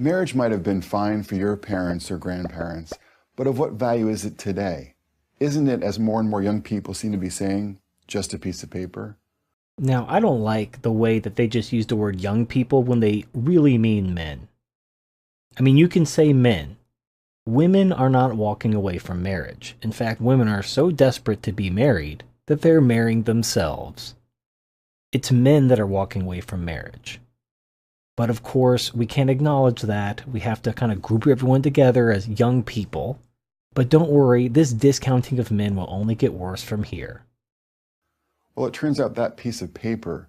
Marriage might have been fine for your parents or grandparents, but of what value is it today? Isn't it, as more and more young people seem to be saying, just a piece of paper? Now, I don't like the way that they just use the word young people when they really mean men. I mean, you can say men. Women are not walking away from marriage. In fact, women are so desperate to be married that they're marrying themselves. It's men that are walking away from marriage. But of course, we can't acknowledge that. We have to kind of group everyone together as young people. But don't worry, this discounting of men will only get worse from here. Well, it turns out that piece of paper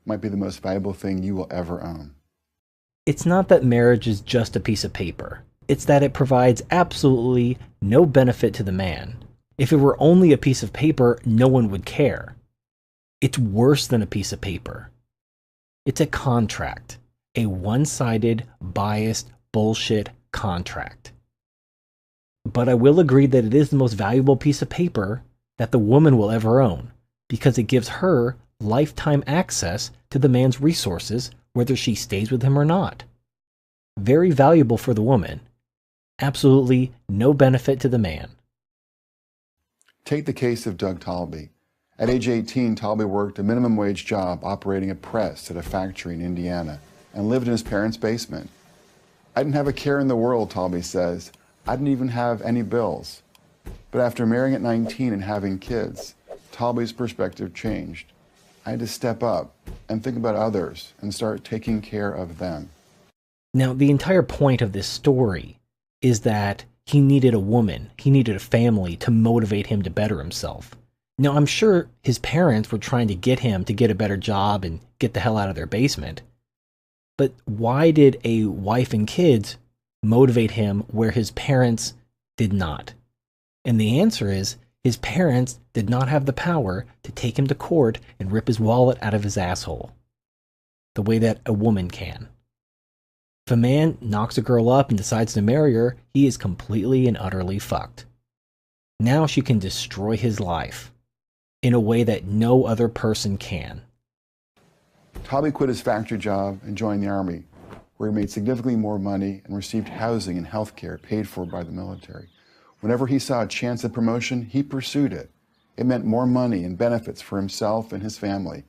might be the most valuable thing you will ever own. It's not that marriage is just a piece of paper. It's that it provides absolutely no benefit to the man. If it were only a piece of paper, no one would care. It's worse than a piece of paper. It's a contract. A one-sided, biased, bullshit contract. But I will agree that it is the most valuable piece of paper that the woman will ever own, because it gives her lifetime access to the man's resources, whether she stays with him or not. Very valuable for the woman. Absolutely no benefit to the man. Take the case of Doug Talby. At age 18, Talby worked a minimum wage job operating a press at a factory in Indiana and lived in his parents' basement. I didn't have a care in the world, Talby says. I didn't even have any bills. But after marrying at 19 and having kids, Talby's perspective changed. I had to step up and think about others and start taking care of them. Now, the entire point of this story is that he needed a woman, he needed a family to motivate him to better himself. Now, I'm sure his parents were trying to get him to get a better job and get the hell out of their basement. But why did a wife and kids motivate him where his parents did not? And the answer is, his parents did not have the power to take him to court and rip his wallet out of his asshole, the way that a woman can. If a man knocks a girl up and decides to marry her, he is completely and utterly fucked. Now she can destroy his life in a way that no other person can. Talby quit his factory job and joined the Army, where he made significantly more money and received housing and health care paid for by the military. Whenever he saw a chance at promotion, he pursued it. It meant more money and benefits for himself and his family.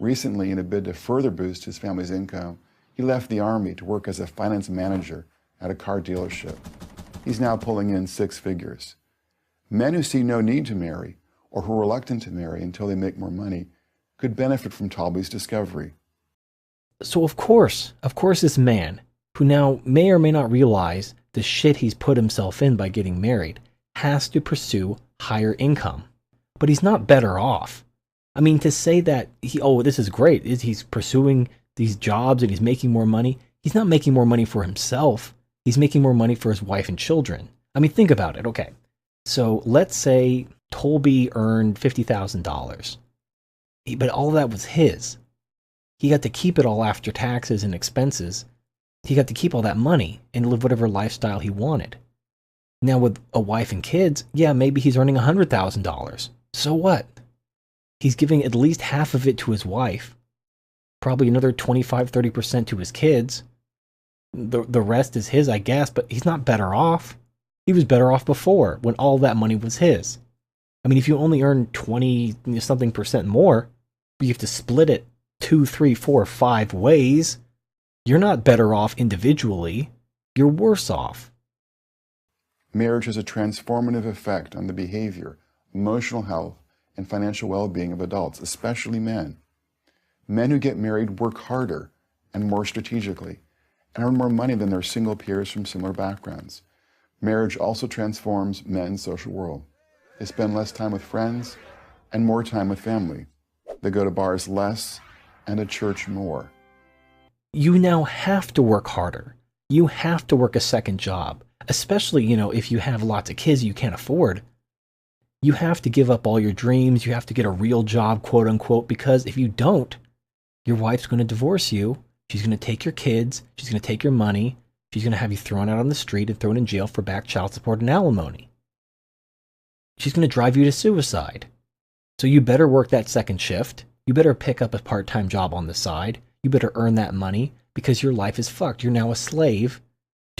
Recently, in a bid to further boost his family's income, he left the Army to work as a finance manager at a car dealership. He's now pulling in 6 figures. Men who see no need to marry, or who are reluctant to marry until they make more money, could benefit from Talby's discovery. So of course this man, who now may or may not realize the shit he's put himself in by getting married, has to pursue higher income. But he's not better off. I mean, to say that, this is great, he's pursuing these jobs and he's making more money. He's not making more money for himself. He's making more money for his wife and children. I mean, think about it. Okay, so let's say Talby earned $50,000. But all of that was his. He got to keep it all after taxes and expenses. He got to keep all that money and live whatever lifestyle he wanted. Now with a wife and kids, yeah, maybe he's earning $100,000. So what? He's giving at least half of it to his wife. Probably another 25-30% to his kids. The rest is his, I guess, but he's not better off. He was better off before, when all that money was his. I mean, if you only earn 20-something% more, but you have to split it 2, 3, 4, 5 ways, you're not better off individually. You're worse off. Marriage has a transformative effect on the behavior, emotional health, and financial well-being of adults, especially men. Men who get married work harder and more strategically, and earn more money than their single peers from similar backgrounds. Marriage also transforms men's social world. They spend less time with friends and more time with family. They go to bars less and to church more. You now have to work harder. You have to work a second job, especially, if you have lots of kids you can't afford. You have to give up all your dreams. You have to get a real job, quote unquote, because if you don't, your wife's going to divorce you. She's going to take your kids. She's going to take your money. She's going to have you thrown out on the street and thrown in jail for back child support and alimony. She's going to drive you to suicide. So you better work that second shift. You better pick up a part-time job on the side. You better earn that money because your life is fucked. You're now a slave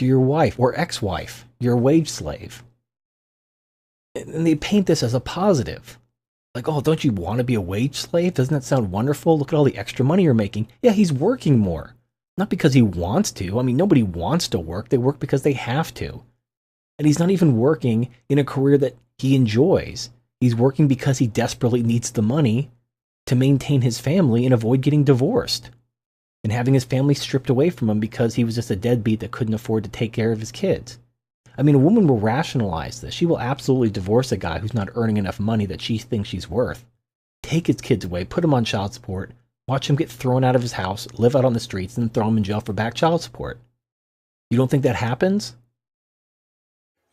to your wife or ex-wife, your wage slave. And they paint this as a positive. Like, oh, don't you want to be a wage slave? Doesn't that sound wonderful? Look at all the extra money you're making. Yeah, he's working more. Not because he wants to. I mean, nobody wants to work. They work because they have to. And he's not even working in a career that he enjoys. He's working because he desperately needs the money to maintain his family and avoid getting divorced and having his family stripped away from him because he was just a deadbeat that couldn't afford to take care of his kids. I mean, a woman will rationalize this. She will absolutely divorce a guy who's not earning enough money that she thinks she's worth. Take his kids away, put him on child support, watch him get thrown out of his house, live out on the streets, and then throw him in jail for back child support. You don't think that happens?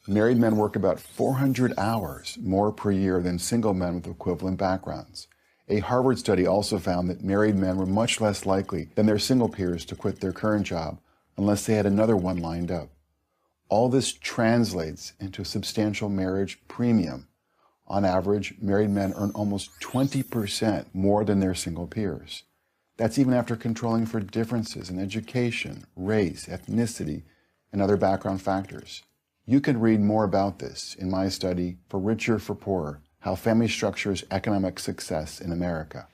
Married men work about 400 hours more per year than single men with equivalent backgrounds. A Harvard study also found that married men were much less likely than their single peers to quit their current job unless they had another one lined up. All this translates into a substantial marriage premium. On average, married men earn almost 20% more than their single peers. That's even after controlling for differences in education, race, ethnicity, and other background factors. You can read more about this in my study, For Richer, for Poorer, How Family Structures Economic Success in America.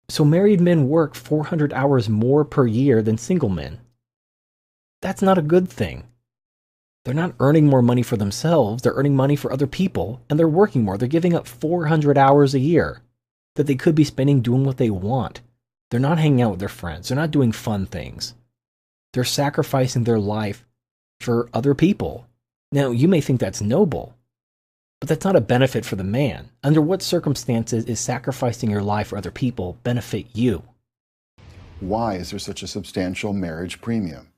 So married men work 400 hours more per year than single men. That's not a good thing. They're not earning more money for themselves, they're earning money for other people, and they're working more. They're giving up 400 hours a year that they could be spending doing what they want. They're not hanging out with their friends. They're not doing fun things. They're sacrificing their life for other people. Now, you may think that's noble, but that's not a benefit for the man. Under what circumstances is sacrificing your life for other people benefit you? Why is there such a substantial marriage premium?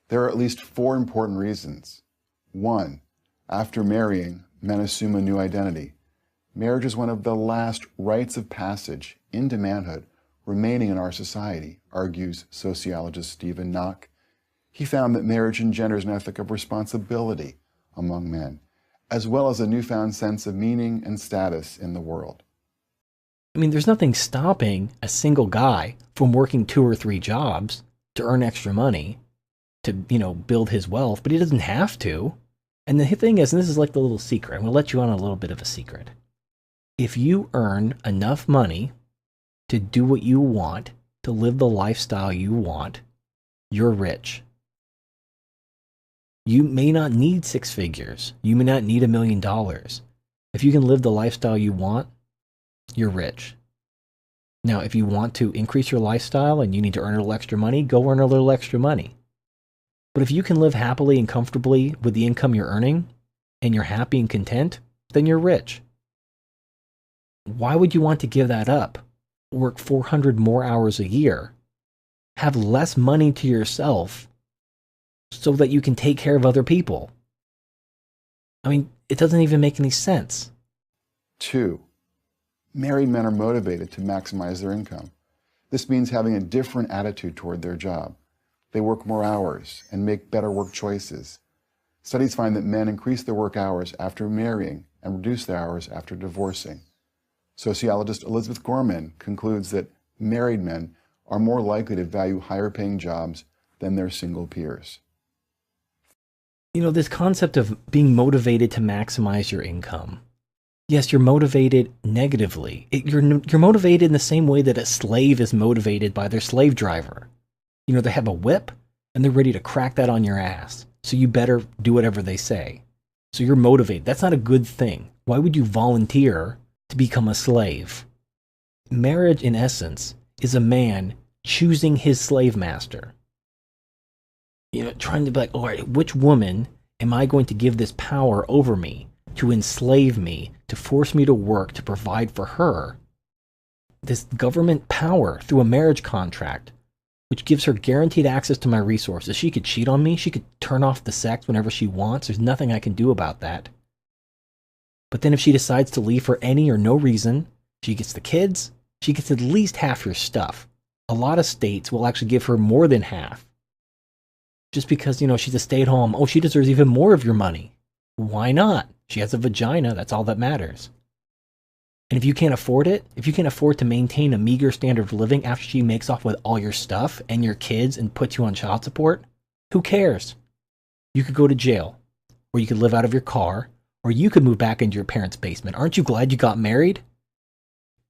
There are at least 4 important reasons. 1, after marrying, men assume a new identity. Marriage is one of the last rites of passage into manhood remaining in our society, argues sociologist Stephen Knock. He found that marriage engenders an ethic of responsibility among men, as well as a newfound sense of meaning and status in the world. I mean, there's nothing stopping a single guy from working 2 or 3 jobs to earn extra money to, build his wealth, but he doesn't have to. And the thing is, and this is like the little secret, I'm going to let you on a little bit of a secret. If you earn enough money to do what you want, to live the lifestyle you want, you're rich. You may not need 6 figures. You may not need $1 million. If you can live the lifestyle you want, you're rich. Now, if you want to increase your lifestyle and you need to earn a little extra money, go earn a little extra money. But if you can live happily and comfortably with the income you're earning, and you're happy and content, then you're rich. Why would you want to give that up? Work 400 more hours a year, have less money to yourself, so that you can take care of other people? I mean, it doesn't even make any sense. 2, married men are motivated to maximize their income. This means having a different attitude toward their job. They work more hours and make better work choices. Studies find that men increase their work hours after marrying and reduce their hours after divorcing. Sociologist Elizabeth Gorman concludes that married men are more likely to value higher paying jobs than their single peers. This concept of being motivated to maximize your income. Yes, you're motivated negatively. You're motivated in the same way that a slave is motivated by their slave driver. They have a whip and they're ready to crack that on your ass. So you better do whatever they say. So you're motivated. That's not a good thing. Why would you volunteer to become a slave? Marriage, in essence, is a man choosing his slave master. Trying to be like, all right, which woman am I going to give this power over me, to enslave me, to force me to work, to provide for her? This government power through a marriage contract, which gives her guaranteed access to my resources. She could cheat on me. She could turn off the sex whenever she wants. There's nothing I can do about that. But then if she decides to leave for any or no reason, she gets the kids. She gets at least half your stuff. A lot of states will actually give her more than half. Just because, she's a stay-at-home. Oh, she deserves even more of your money. Why not? She has a vagina. That's all that matters. And if you can't afford it, if you can't afford to maintain a meager standard of living after she makes off with all your stuff and your kids and puts you on child support, who cares? You could go to jail, or you could live out of your car, or you could move back into your parents' basement. Aren't you glad you got married?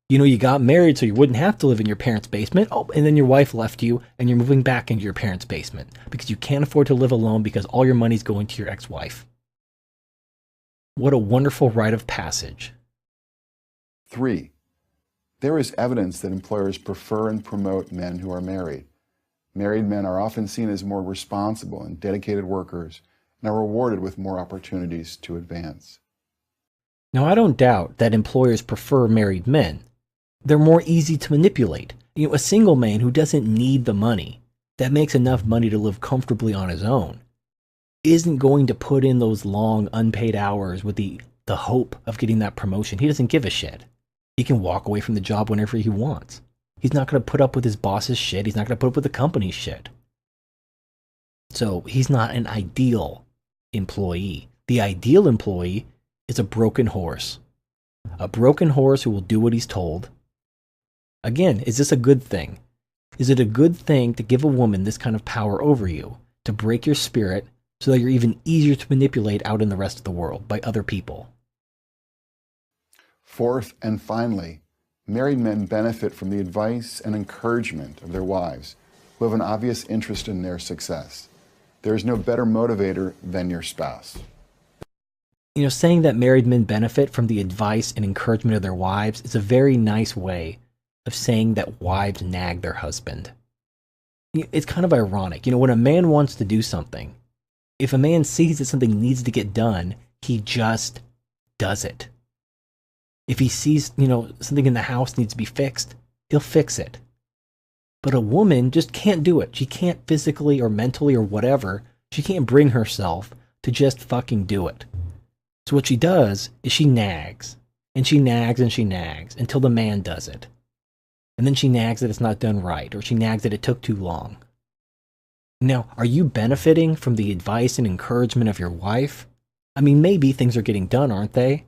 You know, you got married so you wouldn't have to live in your parents' basement. Oh, and then your wife left you and you're moving back into your parents' basement because you can't afford to live alone because all your money's going to your ex-wife. What a wonderful rite of passage. 3. There is evidence that employers prefer and promote men who are married. Married men are often seen as more responsible and dedicated workers and are rewarded with more opportunities to advance. Now, I don't doubt that employers prefer married men. They're more easy to manipulate. You know, a single man who doesn't need the money, that makes enough money to live comfortably on his own, isn't going to put in those long unpaid hours with the hope of getting that promotion. He doesn't give a shit. He can walk away from the job whenever he wants. He's not going to put up with his boss's shit. He's not going to put up with the company's shit. So he's not an ideal employee. The ideal employee is a broken horse. A broken horse who will do what he's told. Again, is this a good thing? Is it a good thing to give a woman this kind of power over you, to break your spirit so that you're even easier to manipulate out in the rest of the world by other people? 4th and finally, married men benefit from the advice and encouragement of their wives, who have an obvious interest in their success. There is no better motivator than your spouse. You know, saying that married men benefit from the advice and encouragement of their wives is a very nice way of saying that wives nag their husband. It's kind of ironic. You know, when a man wants to do something, if a man sees that something needs to get done, he just does it. If he sees, you know, something in the house needs to be fixed, he'll fix it. But a woman just can't do it. She can't physically or mentally or whatever, she can't bring herself to just fucking do it. So what she does is she nags, and she nags and she nags until the man does it. And then she nags that it's not done right, or she nags that it took too long. Now, are you benefiting from the advice and encouragement of your wife? I mean, maybe things are getting done, aren't they?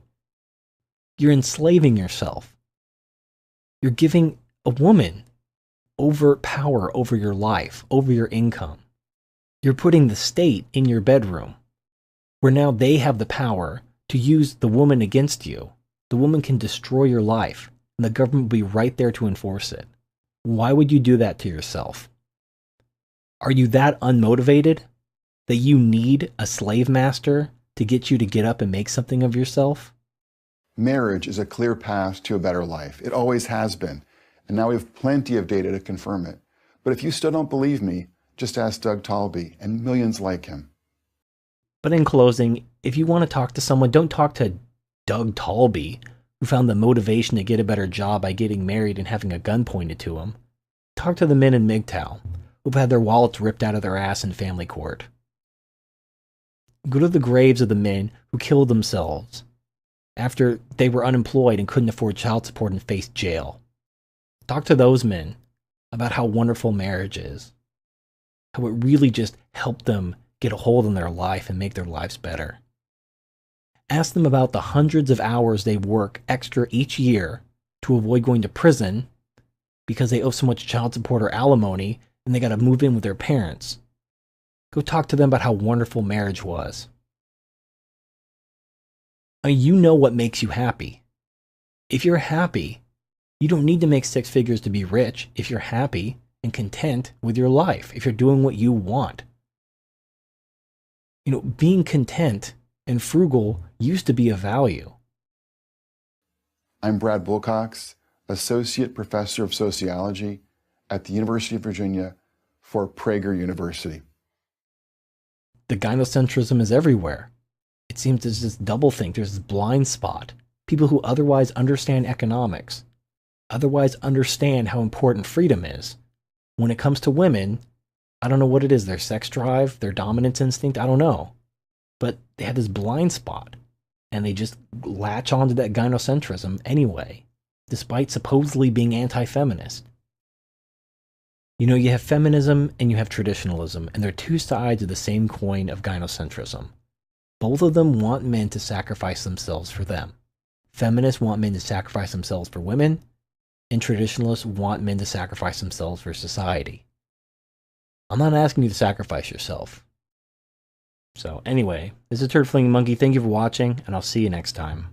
You're enslaving yourself. You're giving a woman overt power over your life, over your income. You're putting the state in your bedroom, where now they have the power to use the woman against you. The woman can destroy your life, and the government will be right there to enforce it. Why would you do that to yourself? Are you that unmotivated that you need a slave master to get you to get up and make something of yourself? Marriage is a clear path to a better life. It always has been, and now we have plenty of data to confirm it. But if you still don't believe me, just ask Doug Talby and millions like him. But in closing, if you want to talk to someone, don't talk to Doug Talby, who found the motivation to get a better job by getting married and having a gun pointed to him. Talk to the men in MGTOW, who've had their wallets ripped out of their ass in family court. Go to the graves of the men who killed themselves after they were unemployed and couldn't afford child support and faced jail. Talk to those men about how wonderful marriage is, how it really just helped them get a hold on their life and make their lives better. Ask them about the hundreds of hours they work extra each year to avoid going to prison because they owe so much child support or alimony and they got to move in with their parents. Go talk to them about how wonderful marriage was. You know what makes you happy. If you're happy, you don't need to make 6 figures to be rich if you're happy and content with your life, if you're doing what you want. You know, being content and frugal used to be a value. I'm Brad Wilcox, Associate Professor of Sociology at the University of Virginia for Prager University. The gynocentrism is everywhere. It seems there's this doublethink, there's this blind spot. People who otherwise understand economics, otherwise understand how important freedom is. When it comes to women, I don't know what it is, their sex drive, their dominance instinct, I don't know. But they have this blind spot, and they just latch onto that gynocentrism anyway, despite supposedly being anti-feminist. You know, you have feminism and you have traditionalism, and they're two sides of the same coin of gynocentrism. Both of them want men to sacrifice themselves for them. Feminists want men to sacrifice themselves for women, and traditionalists want men to sacrifice themselves for society. I'm not asking you to sacrifice yourself. So anyway, this is Turd Flinging Monkey. Thank you for watching, and I'll see you next time.